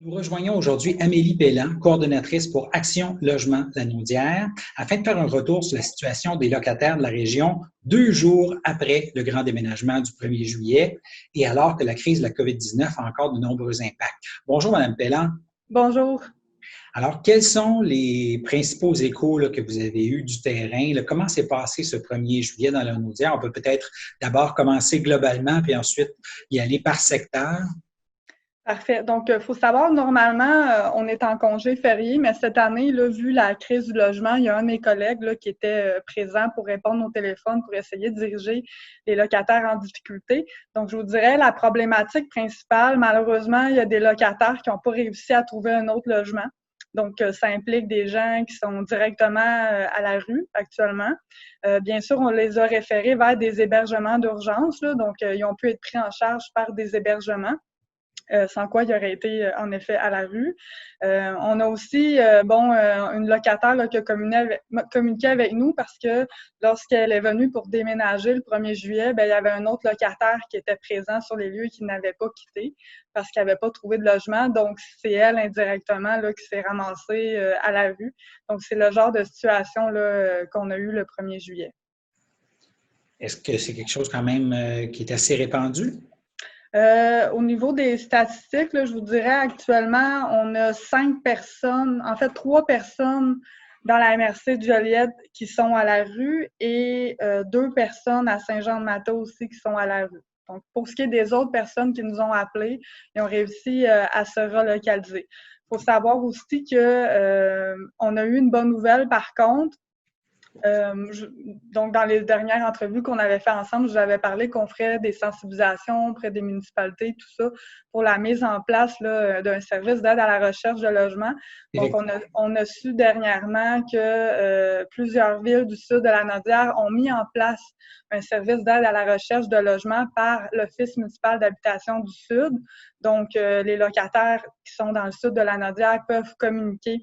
Nous rejoignons aujourd'hui Amélie Belland, coordonnatrice pour Action Logement Lanaudière, afin de faire un retour sur la situation des locataires de la région 2 jours après le grand déménagement du 1er juillet et alors que la crise de la COVID-19 a encore de nombreux impacts. Bonjour, Mme Belland. Bonjour. Alors, quels sont les principaux échos que vous avez eus du terrain? Comment s'est passé ce 1er juillet dans la Lanaudière? On peut peut-être d'abord commencer globalement, puis ensuite y aller par secteur. Parfait. Donc, il faut savoir, normalement, on est en congé férié, mais cette année, là, vu la crise du logement, il y a un de mes collègues là, qui était présent pour répondre au téléphone, pour essayer de diriger les locataires en difficulté. Donc, je vous dirais, la problématique principale, malheureusement, il y a des locataires qui n'ont pas réussi à trouver un autre logement. Donc, ça implique des gens qui sont directement à la rue actuellement. Bien sûr, on les a référés vers des hébergements d'urgence, là, donc ils ont pu être pris en charge par des hébergements. Sans quoi il aurait été en effet à la rue. On a aussi une locataire là, qui a communiqué avec nous parce que lorsqu'elle est venue pour déménager le 1er juillet, il y avait un autre locataire qui était présent sur les lieux et qui n'avait pas quitté parce qu'elle n'avait pas trouvé de logement. Donc, c'est elle indirectement là, qui s'est ramassée à la rue. Donc, c'est le genre de situation là, qu'on a eu le 1er juillet. Est-ce que c'est quelque chose quand même qui est assez répandu? Au niveau des statistiques, là, je vous dirais actuellement, on a 5 personnes, en fait 3 personnes dans la MRC de Joliette qui sont à la rue et 2 personnes à Saint-Jean-de-Mata aussi qui sont à la rue. Donc, pour ce qui est des autres personnes qui nous ont appelés, ils ont réussi à se relocaliser. Il faut savoir aussi que on a eu une bonne nouvelle par contre. Donc, dans les dernières entrevues qu'on avait fait ensemble, je vous avais parlé qu'on ferait des sensibilisations auprès des municipalités, tout ça, pour la mise en place d'un service d'aide à la recherche de logement. Donc, on a su dernièrement que plusieurs villes du sud de la Naudière ont mis en place un service d'aide à la recherche de logement par l'Office municipal d'habitation du Sud. Donc, les locataires qui sont dans le sud de la Naudière peuvent communiquer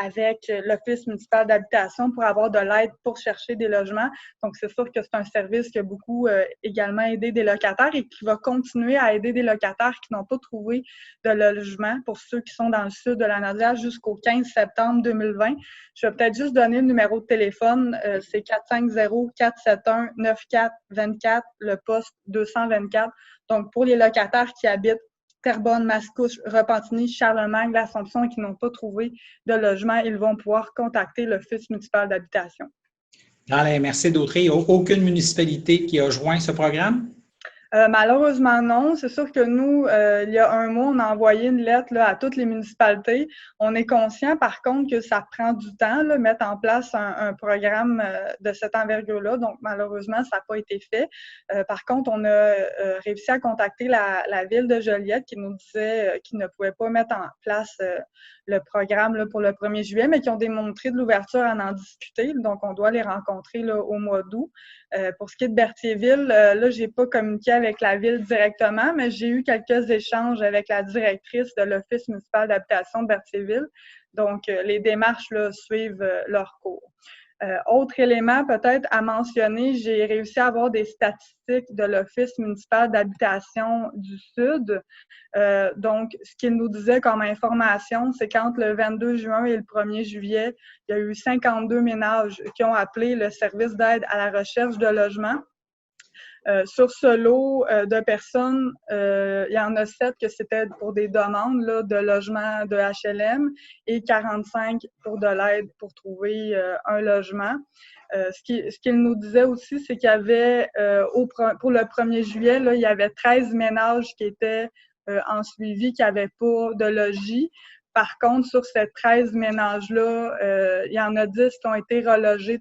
avec l'Office municipal d'habitation pour avoir de l'aide pour chercher des logements. Donc, c'est sûr que c'est un service qui a beaucoup également aidé des locataires et qui va continuer à aider des locataires qui n'ont pas trouvé de logement pour ceux qui sont dans le sud de la Naudière jusqu'au 15 septembre 2020. Je vais peut-être juste donner le numéro de téléphone. C'est 450-471-9424, le poste 224. Donc, pour les locataires qui habitent Terrebonne, Mascouche, Repentigny, Charlemagne, l'Assomption et qui n'ont pas trouvé de logement, ils vont pouvoir contacter l'Office municipal d'habitation. Dans la MRC d'Autrey, il n'y a aucune municipalité qui a joint ce programme? Malheureusement, non. C'est sûr que nous, il y a un mois, on a envoyé une lettre là, à toutes les municipalités. On est conscient, par contre, que ça prend du temps, là, mettre en place un programme de cette envergure-là. Donc, malheureusement, ça n'a pas été fait. Par contre, on a réussi à contacter la ville de Joliette qui nous disait qu'ils ne pouvaient pas mettre en place le programme là, pour le 1er juillet, mais qui ont démontré de l'ouverture à en discuter. Donc, on doit les rencontrer là, au mois d'août. Pour ce qui est de Berthierville, là, j'ai pas communiqué avec la ville directement, mais j'ai eu quelques échanges avec la directrice de l'Office municipal d'habitation de Berthierville. Donc, les démarches là, suivent leur cours. Autre élément peut-être à mentionner, j'ai réussi à avoir des statistiques de l'Office municipal d'habitation du Sud. Donc, ce qu'il nous disait comme information, c'est qu'entre le 22 juin et le 1er juillet, il y a eu 52 ménages qui ont appelé le service d'aide à la recherche de logement. Sur ce lot de personnes, il y en a 7 que c'était pour des demandes là, de logement de HLM et 45 pour de l'aide pour trouver un logement. Ce qu'il nous disait aussi, c'est qu'il y avait, pour le 1er juillet, là, il y avait 13 ménages qui étaient en suivi, qui n'avaient pas de logis. Par contre, sur ces 13 ménages-là, il y en a 10 qui ont été relogés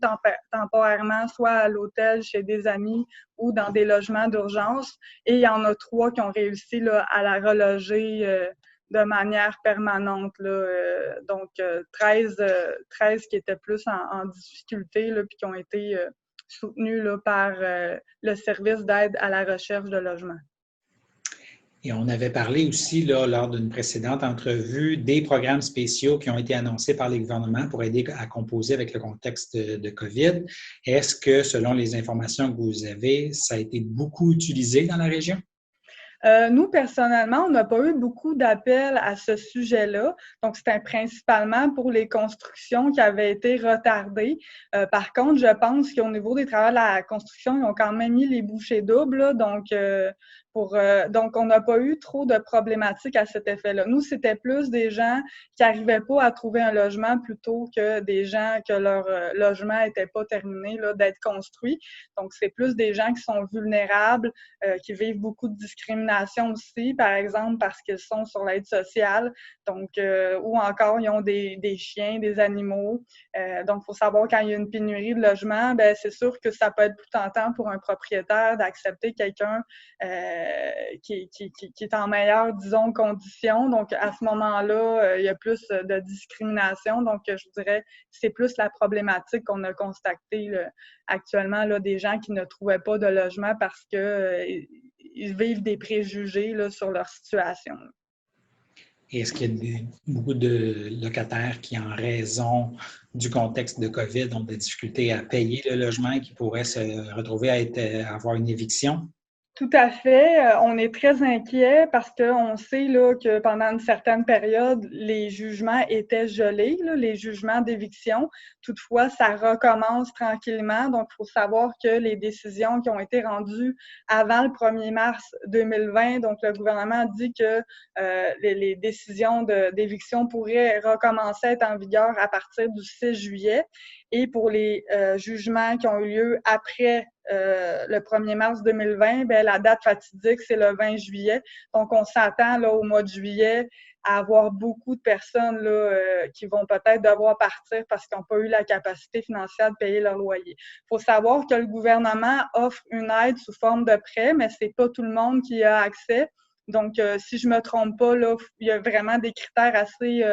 temporairement, soit à l'hôtel, chez des amis ou dans des logements d'urgence. Et il y en a 3 qui ont réussi là, à la reloger de manière permanente. Là. Donc, 13 qui étaient plus en difficulté, là, puis qui ont été soutenus là, par le service d'aide à la recherche de logement. Et on avait parlé aussi, là, lors d'une précédente entrevue, des programmes spéciaux qui ont été annoncés par les gouvernements pour aider à composer avec le contexte de COVID. Est-ce que, selon les informations que vous avez, ça a été beaucoup utilisé dans la région? Nous, personnellement, on n'a pas eu beaucoup d'appels à ce sujet-là. Donc, c'était principalement pour les constructions qui avaient été retardées. Par contre, je pense qu'au niveau des travaux de la construction, ils ont quand même mis les bouchées doubles. Là. Donc, on n'a pas eu trop de problématiques à cet effet-là. Nous, c'était plus des gens qui n'arrivaient pas à trouver un logement plutôt que des gens que leur logement n'était pas terminé là, d'être construit. Donc, c'est plus des gens qui sont vulnérables, qui vivent beaucoup de discrimination aussi, par exemple parce qu'ils sont sur l'aide sociale, donc ou encore ils ont des chiens, des animaux. Donc, il faut savoir quand il y a une pénurie de logement, ben c'est sûr que ça peut être plus tentant pour un propriétaire d'accepter quelqu'un qui est en meilleure, disons, condition. Donc, à ce moment-là, il y a plus de discrimination. Donc, je vous dirais c'est plus la problématique qu'on a constatée actuellement, là, des gens qui ne trouvaient pas de logement parce que ils vivent des préjugés là, sur leur situation. Et est-ce qu'il y a beaucoup de locataires qui, en raison du contexte de COVID, ont des difficultés à payer le logement et qui pourraient se retrouver à avoir une éviction? Tout à fait. On est très inquiet parce qu'on sait là, que pendant une certaine période, les jugements étaient gelés, là, les jugements d'éviction. Toutefois, ça recommence tranquillement. Donc, il faut savoir que les décisions qui ont été rendues avant le 1er mars 2020, donc le gouvernement dit que les décisions d'éviction pourraient recommencer à être en vigueur à partir du 6 juillet. Et pour les jugements qui ont eu lieu après le 1er mars 2020, bien, la date fatidique, c'est le 20 juillet. Donc, on s'attend là, au mois de juillet à avoir beaucoup de personnes là, qui vont peut-être devoir partir parce qu'ils n'ont pas eu la capacité financière de payer leur loyer. Il faut savoir que le gouvernement offre une aide sous forme de prêt, mais ce n'est pas tout le monde qui a accès. Donc, si je ne me trompe pas, là, il y a vraiment des critères assez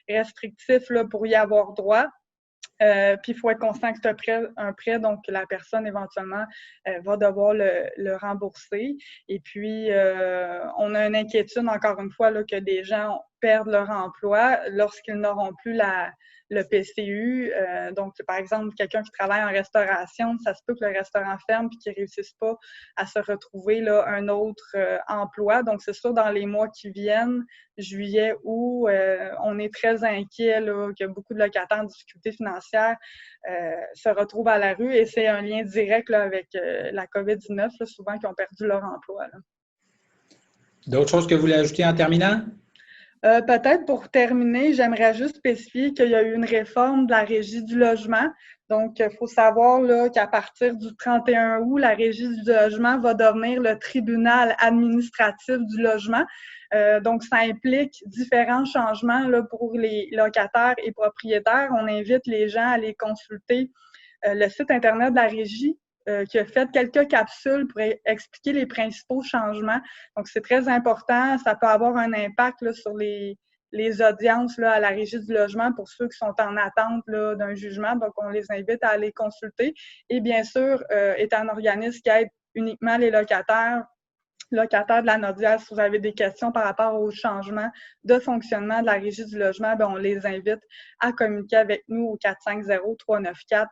restrictifs là, pour y avoir droit. Puis, il faut être conscient que c'est un prêt, donc la personne, éventuellement, va devoir le rembourser. Et puis, on a une inquiétude, encore une fois, là, que des gens perdent leur emploi lorsqu'ils n'auront plus le PCU. Donc, par exemple, quelqu'un qui travaille en restauration, ça se peut que le restaurant ferme et qu'il ne réussisse pas à se retrouver là, un autre emploi. Donc, c'est sûr, dans les mois qui viennent, juillet, août, on est très inquiet là, que beaucoup de locataires en difficulté financière se retrouvent à la rue et c'est un lien direct là, avec la COVID-19, là, souvent qui ont perdu leur emploi. Là. D'autres choses que vous voulez ajouter en terminant? Peut-être pour terminer, j'aimerais juste spécifier qu'il y a eu une réforme de la Régie du logement. Donc, il faut savoir là, qu'à partir du 31 août, la Régie du logement va devenir le tribunal administratif du logement. Donc, ça implique différents changements là, pour les locataires et propriétaires. On invite les gens à aller consulter le site Internet de la Régie qui a fait quelques capsules pour expliquer les principaux changements. Donc, c'est très important. Ça peut avoir un impact là, sur les audiences là, à la Régie du logement pour ceux qui sont en attente là, d'un jugement. Donc, on les invite à aller consulter. Et bien sûr, est un organisme qui aide uniquement les locataires de la Nodière. Si vous avez des questions par rapport au changement de fonctionnement de la Régie du logement, bien, on les invite à communiquer avec nous au 450-394-1778.